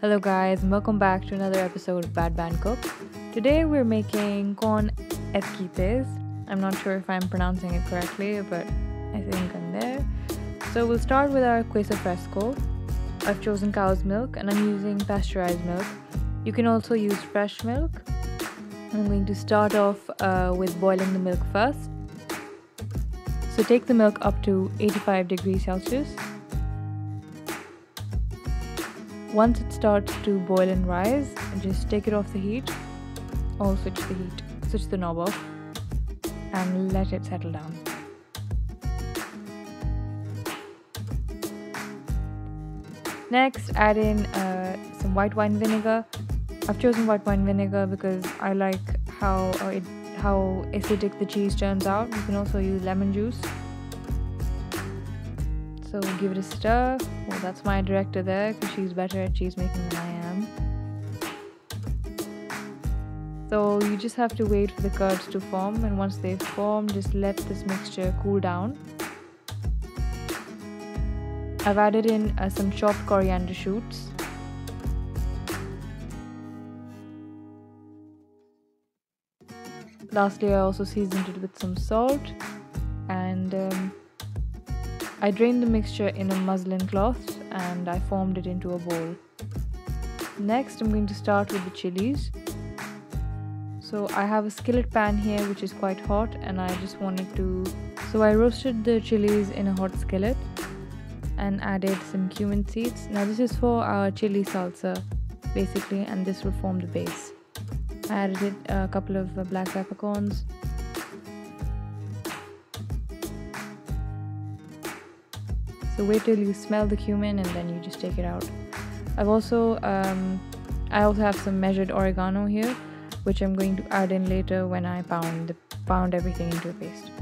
Hello guys and welcome back to another episode of BadBandCook. Today we're making corn esquites. I'm not sure if I'm pronouncing it correctly, but I think I'm there. So we'll start with our queso fresco. I've chosen cow's milk and I'm using pasteurized milk. You can also use fresh milk. I'm going to start off with boiling the milk first. So take the milk up to 85 degrees Celsius. Once it starts to boil and rise, just take it off the heat, or switch the knob off, and let it settle down. Next, add in some white wine vinegar. I've chosen white wine vinegar because I like how acidic the cheese turns out. You can also use lemon juice. So give it a stir. Well, that's my director there because she's better at cheese making than I am. So you just have to wait for the curds to form, and once they've formed, just let this mixture cool down. I've added in some chopped coriander shoots. Lastly, I also seasoned it with some salt, and I drained the mixture in a muslin cloth and I formed it into a bowl. Next, I'm going to start with the chilies. So I have a skillet pan here which is quite hot, and I just wanted to... So I roasted the chilies in a hot skillet and added some cumin seeds. Now this is for our chili salsa basically, and this will form the base. I added a couple of black peppercorns. So wait till you smell the cumin and then you just take it out. I also have some measured oregano here, which I'm going to add in later when I pound everything into a paste.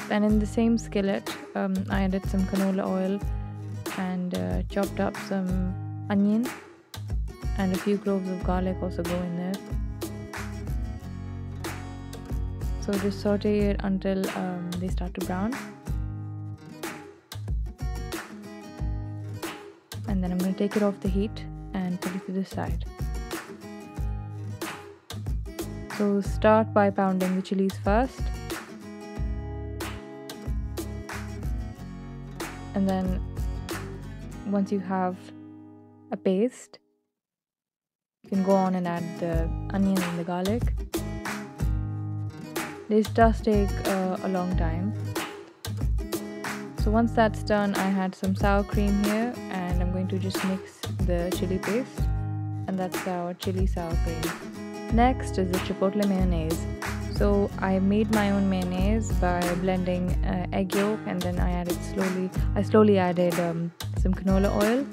And in the same skillet, I added some canola oil and chopped up some onion, and a few cloves of garlic also go in there. So just saute it until they start to brown. And then I'm going to take it off the heat and put it to the side. So start by pounding the chilies first. And then once you have a paste, you can go on and add the onion and the garlic. This does take a long time. So once that's done, I had some sour cream here, and I'm going to just mix the chili paste, and that's our chili sour cream. Next is the chipotle mayonnaise. So I made my own mayonnaise by blending egg yolk, and then I slowly added some canola oil,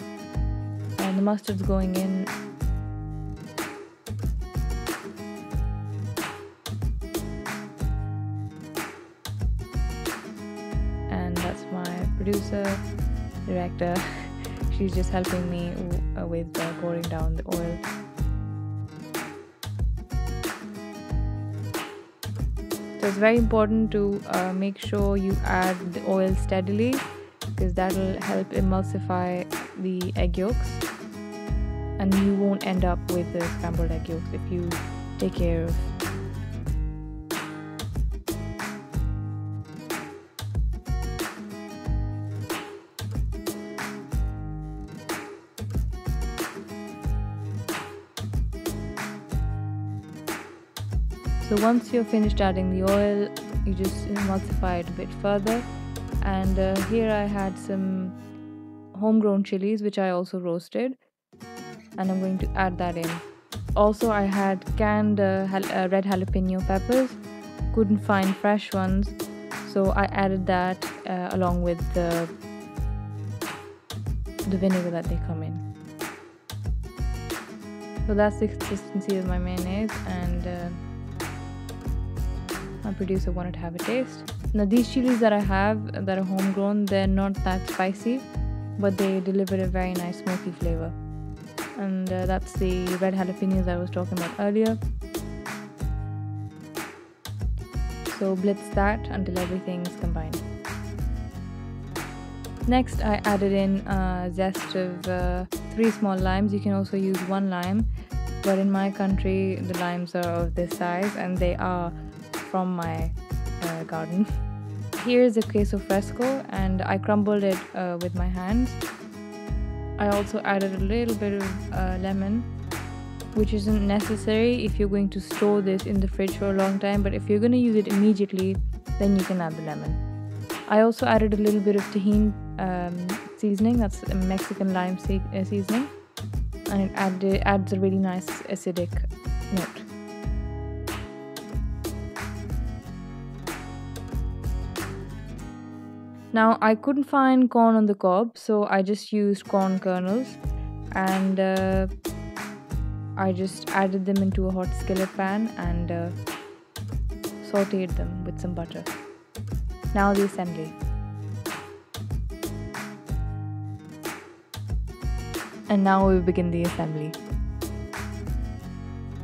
and the mustard's going in. And that's my producer, director. She's just helping me with pouring down the oil. So it's very important to make sure you add the oil steadily, because that will help emulsify the egg yolks, and you won't end up with the scrambled egg yolks if you take care of. So once you're finished adding the oil, you just emulsify it a bit further. And here I had some homegrown chilies which I also roasted, and I'm going to add that in. Also, I had canned red jalapeno peppers. Couldn't find fresh ones, so I added that along with the vinegar that they come in. So that's the consistency of my mayonnaise, and my producer wanted to have a taste. Now these chilies that I have that are homegrown, they're not that spicy, but they deliver a very nice smoky flavor. And that's the red jalapenos I was talking about earlier. So blitz that until everything's combined. Next, I added in a zest of 3 small limes. You can also use 1 lime, but in my country the limes are of this size and they are from my garden. Here's the queso fresco, and I crumbled it with my hands. I also added a little bit of lemon, which isn't necessary if you're going to store this in the fridge for a long time, but if you're going to use it immediately, then you can add the lemon. I also added a little bit of tajin seasoning, that's a Mexican lime seasoning, and it adds a really nice acidic note. Now I couldn't find corn on the cob, so I just used corn kernels, and I just added them into a hot skillet pan and sauteed them with some butter. Now the assembly. And now we begin the assembly.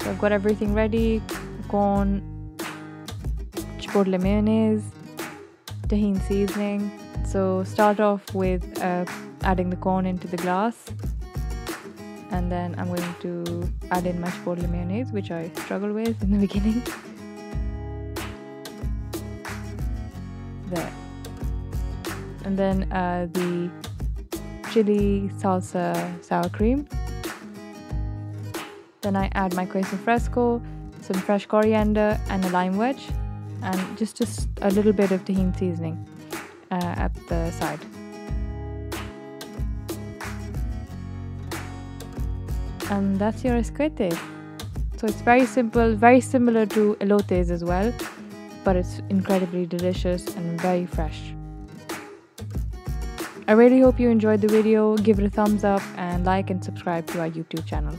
So I've got everything ready: corn, chipotle mayonnaise, tajin seasoning. So start off with adding the corn into the glass, and then I'm going to add in my chipotle mayonnaise, which I struggled with in the beginning. There. And then the chilli, salsa, sour cream. Then I add my queso fresco, some fresh coriander and a lime wedge, and just a little bit of tajin seasoning at the side. And that's your esquite. So it's very simple, very similar to elotes as well, but it's incredibly delicious and very fresh. I really hope you enjoyed the video. Give it a thumbs up and like and subscribe to our YouTube channel.